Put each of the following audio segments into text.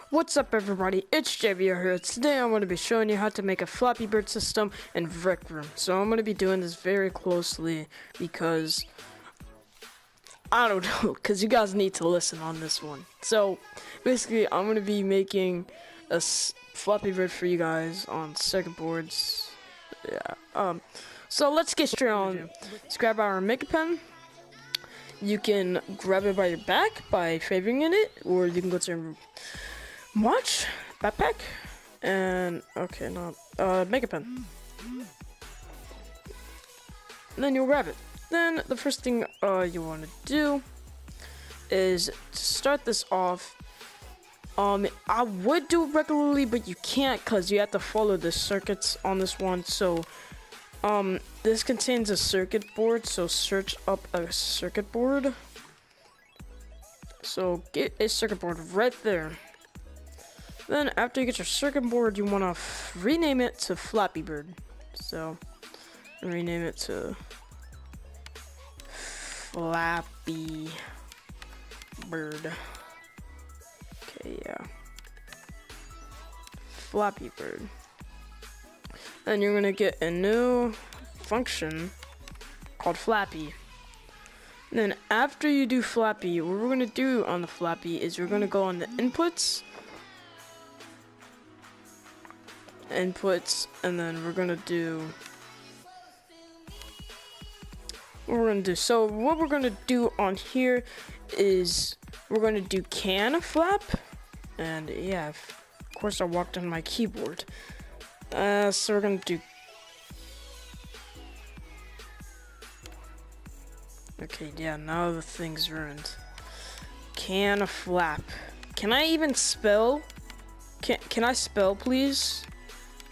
What's up everybody, it's JV here. Today I'm going to be showing you how to make a Flappy Bird system in Rec Room. So I'm going to be doing this very closely because, I don't know, because you guys need to listen on this one. So basically I'm going to be making a Flappy Bird for you guys on circuit boards. So let's get straight on. Let's grab our Make a Pen. You can grab it by your back by favoring it, or you can go to your watch, backpack, and okay, Make a Pen. And then you'll grab it. Then the first thing you want to do is to start this off. I would do it regularly, but you can't because you have to follow the circuits on this one. So this contains a circuit board, so search up a circuit board. So get a circuit board right there. Then after you get your circuit board, you want to rename it to Flappy Bird. So rename it to Flappy Bird. Okay, yeah. Flappy Bird. Then you're gonna get a new function called Flappy. And then after you do Flappy, what we're gonna do on the Flappy is we're gonna go on the inputs, and then we're gonna do what we're gonna do. So what we're gonna do on here is we're gonna do can flap, and yeah, of course I walked on my keyboard. So we're gonna do. Okay, yeah, now the thing's ruined. Can flap. Can I even spell? Can I spell, please?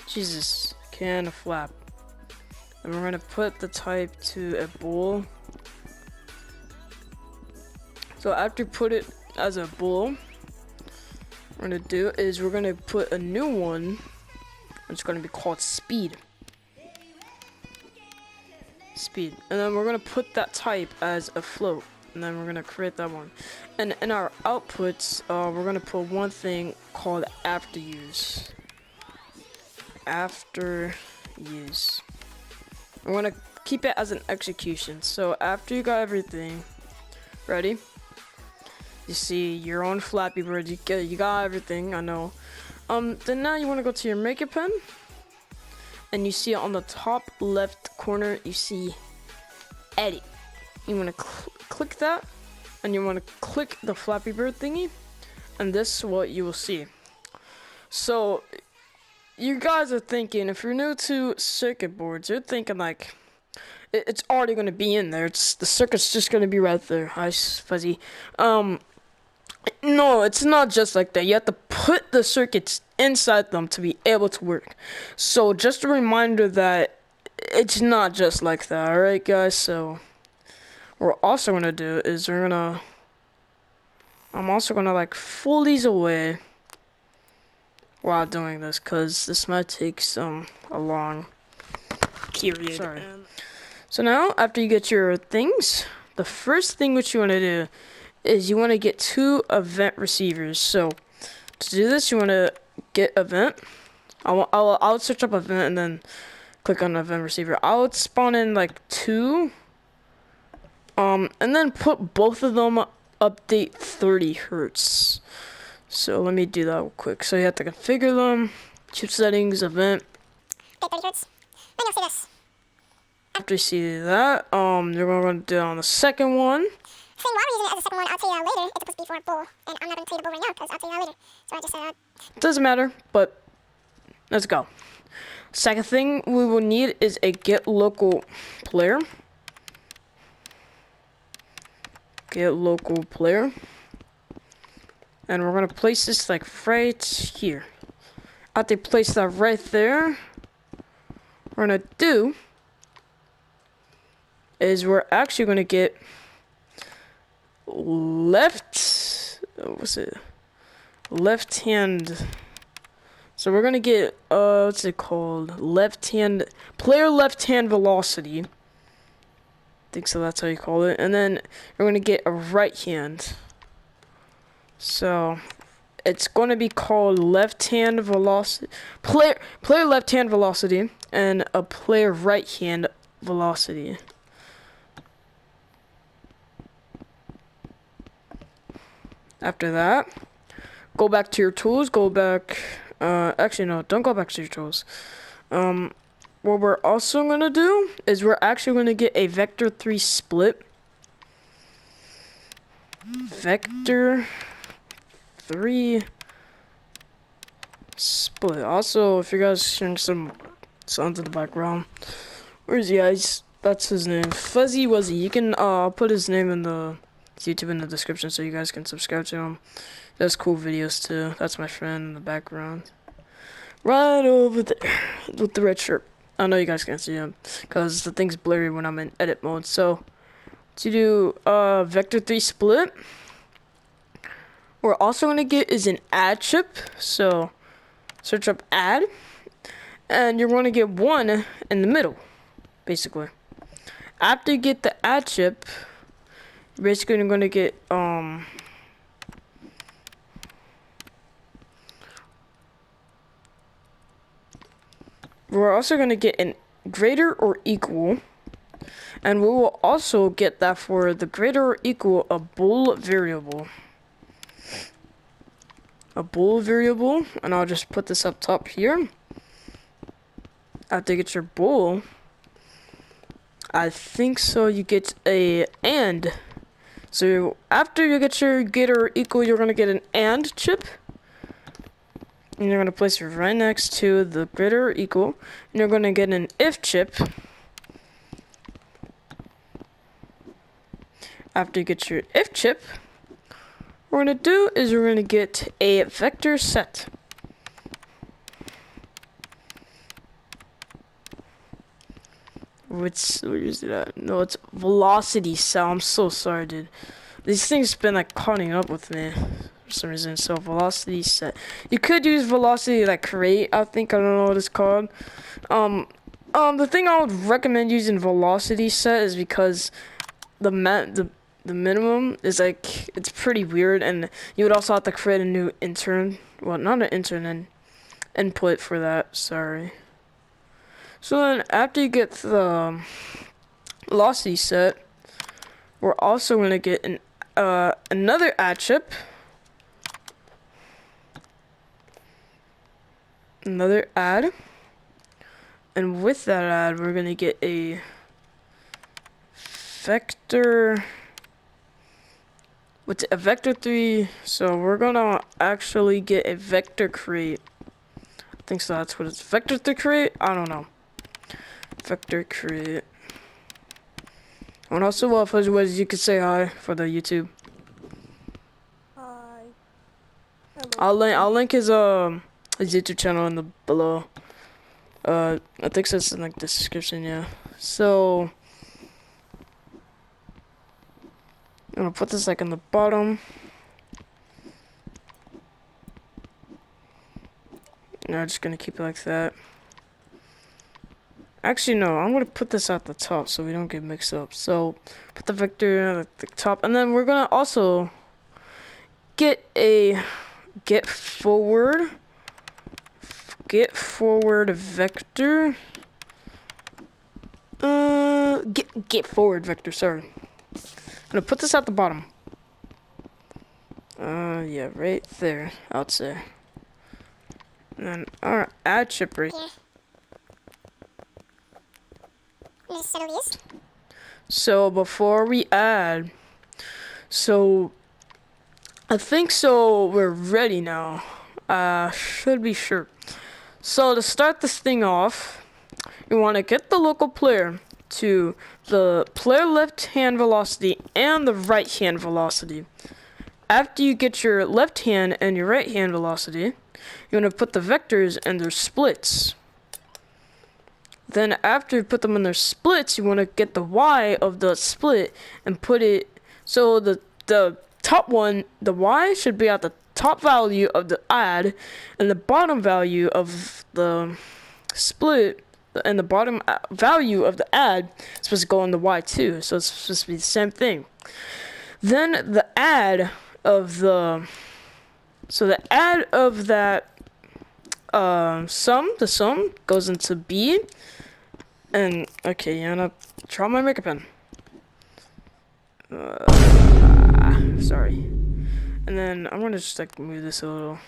Jesus, can flap. And we're gonna put the type to a bool. So after you put it as a bool, what we're gonna do is we're gonna put a new one. It's gonna be called speed. Speed. And then we're gonna put that type as a float. And then we're gonna create that one. And in our outputs, we're gonna put one thing called after use. After use. We're gonna keep it as an execution. So after you got everything ready, you see your own Flappy Bird. You got everything. I know. Then now you want to go to your Make a Pen, and you see on the top left corner you see edit. You want to click that, and you want to click the Flappy Bird thingy, and this is what you will see. So you guys are thinking, if you're new to circuit boards, you're thinking like it's already going to be in there. The circuit's just going to be right there. Hi, fuzzy. No, it's not just like that. You have to put the circuits inside them to be able to work. So just a reminder that it's not just like that, alright guys? So what we're also gonna do is I'm also gonna like fold these away while doing this, cause this might take a long period. Sorry. So now after you get your things, the first thing which you wanna do is you want to get 2 event receivers. So to do this, you want to get event. I'll search up event and then click on event receiver. I would spawn in like 2, and then put both of them update 30 hertz. So let me do that real quick. So you have to configure them, chip settings, event. Okay, 30 hertz. Then you'll see this. After you see that, you're going to do it on the second one. Saying why we're using it as a second one, I'll tell you that later. It's supposed to be for a bowl, and I'm not going to tell you the bowl right now because I'll tell you that later. So I just said that. Doesn't matter, but let's go. Second thing we will need is a get local player. Get local player. And we're going to place this like right here. After you place that right there, what we're going to do is we're actually going to get left hand. So we're gonna get what's it called, left hand velocity. I think so, that's how you call it. And then we're gonna get a right hand. So it's going to be called left-hand velocity, player left-hand velocity, and a player right-hand velocity. After that, go back to your tools. Go back. Actually, no, don't go back to your tools. What we're also gonna do is we're actually gonna get a vector 3 split. Vector 3 split. Also, if you guys hearing some sounds in the background, where's he? Guys? That's his name, Fuzzy Wuzzy. You can I'll put his name in the YouTube in the description so you guys can subscribe to him. Does cool videos too. That's my friend in the background, right over there with the red shirt. I know you guys can't see him because the thing's blurry when I'm in edit mode. So to do vector 3 split, we're also gonna get is an add chip. So search up add, and you're gonna get one in the middle, basically. After you get the add chip, basically you're gonna get we're also gonna get an greater or equal, and we will also get that for the greater or equal a bool variable. A bool variable, and I'll just put this up top here. After you get your bool, I think so you get a and. So after you get your greater or equal, you're gonna get an and chip. And you're gonna place it right next to the greater or equal, and you're gonna get an if chip. After you get your if chip, what we're gonna do is we're gonna get a vector set. Where is it at? No, it's velocity set. I'm so sorry, dude. These things been like caught up with me for some reason. So velocity set. You could use velocity like create. I don't know what it's called. The thing I would recommend using velocity set is because the minimum is like it's pretty weird, and you would also have to create a new intern. Well, not an intern, an input for that. Sorry. So then after you get the velocity set, we're also gonna get an another add chip. Another add. And with that add, we're gonna get a vector. What's a vector 3? So we're gonna actually get a vector create. I think so. That's what it's. Vector 3 create. I don't know. Vector create. And also, Fuzzy Wuzzy, you could say hi for the YouTube. Hi. I'll link his YouTube channel in the below. I think that's in like the description, yeah. So I'm gonna put this like in the bottom. And I'm just gonna keep it like that. Actually, no, I'm gonna put this at the top so we don't get mixed up. So put the vector at the top, and then we're gonna also get a get forward vector. Get forward vector. Sorry. I'm gonna put this at the bottom. Yeah, right there. I'd say. And then our add chip right. Here. Let's settle this. So before we add, so I think so we're ready now. Should be sure. So to start this thing off, you want to get the local player to the player left hand velocity and the right hand velocity. After you get your left hand and your right hand velocity, you want to put the vectors in their splits. Then after you put them in their splits, you want to get the y of the split and put it so the top one, the y should be at the top value of the add, and the bottom value of the split and the bottom value of the add is supposed to go on the y too. So it's supposed to be the same thing. Then the add of the So the add of that the sum goes into B. And okay, I'm gonna try my makeup pen. Sorry. And then I'm gonna just like move this a little.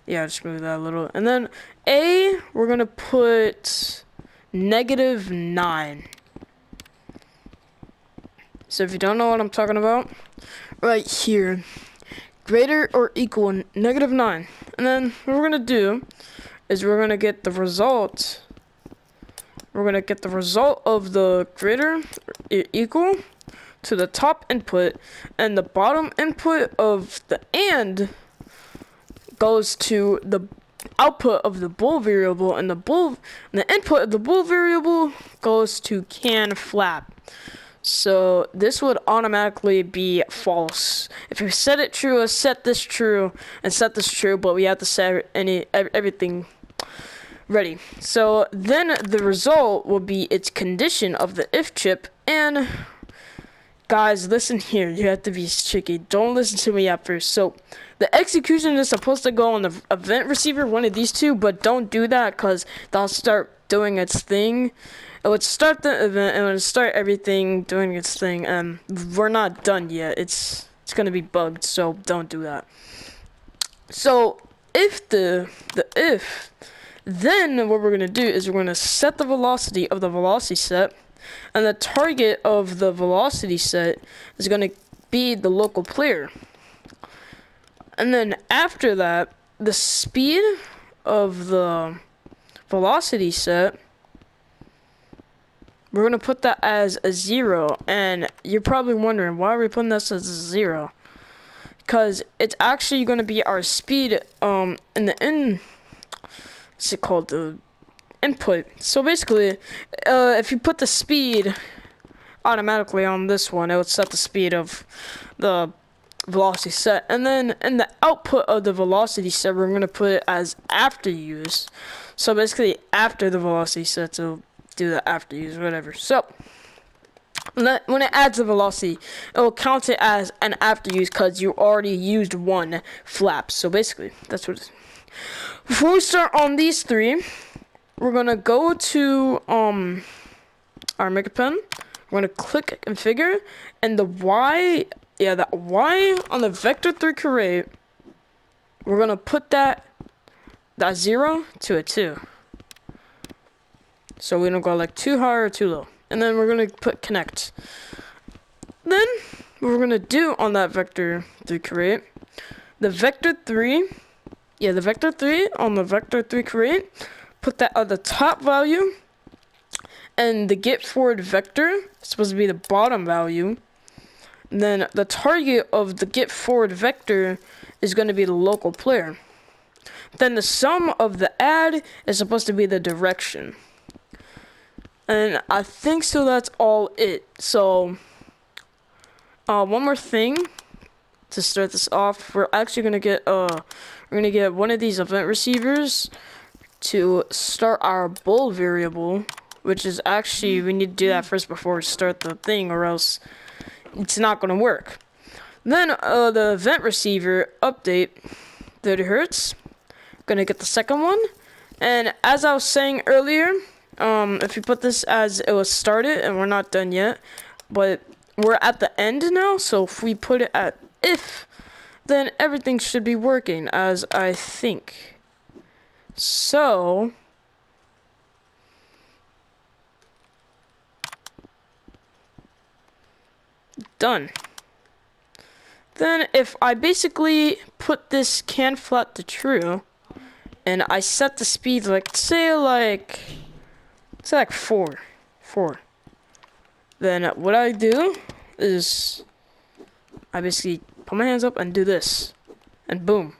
Yeah, just move that a little. And then A, we're gonna put -9. So if you don't know what I'm talking about, right here, greater or equal -9. And then what we're gonna do is we're gonna get the result. We're gonna get the result of the greater or equal to the top input, and the bottom input of the AND goes to the output of the bool variable, and the input of the bool variable goes to can flap. So this would automatically be false. If you set it true, set this true, and set this true, but we have to set everything ready. So then the result will be its condition of the if chip. And guys, listen here, you have to be tricky. Don't listen to me at first. So the execution is supposed to go on the event receiver, one of these two, but don't do that because that'll start doing its thing. It would start the event and it would start everything doing its thing, and we're not done yet. It's gonna be bugged, so don't do that. So if then what we're gonna do is we're gonna set the velocity of the velocity set, and the target of the velocity set is gonna be the local player. And then after that, the speed of the velocity set, we're going to put that as a 0. And you're probably wondering, why are we putting this as a 0? Because it's actually going to be our speed what's it called? The input. So basically, if you put the speed automatically on this one, it would set the speed of the velocity set, and then in the output of the velocity set, we're going to put it as after use. So basically, after the velocity set, so do the after use, whatever. So when it adds the velocity, it will count it as an after use because you already used one flap. So basically, that's what it is. Before we start on these three, we're gonna go to our makeup pen. We're gonna click configure, and the Y. Yeah, that Y on the vector 3 create, we're gonna put that 0 to a 2. So we don't go like too high or too low. And then we're gonna put connect. Then what we're gonna do on that vector 3 create, the vector 3 on the vector 3 create, put that at the top value, and the get forward vector is supposed to be the bottom value. And then the target of the get forward vector is going to be the local player. Then the sum of the add is supposed to be the direction. And I think so that's all it. So one more thing to start this off. We're actually going to get one of these event receivers to start our bool variable, which is actually, we need to do that first before we start the thing, or else it's not going to work. Then the event receiver update 30 hertz. Gonna get the second one. And as I was saying earlier, if you put this as it was started, and we're not done yet, but we're at the end now, so if we put it at if, then everything should be working as I think. So done. Then if I basically put this can flat to true, and I set the speed like say like 4, then what I do is I basically put my hands up and do this, and boom,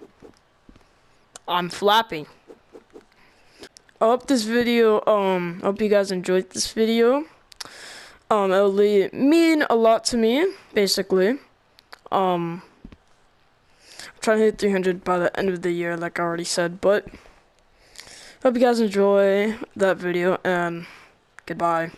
I'm flapping. I hope this video, I hope you guys enjoyed this video. It'll mean a lot to me, basically. I'm trying to hit 300 by the end of the year, like I already said, but hope you guys enjoy that video, and goodbye.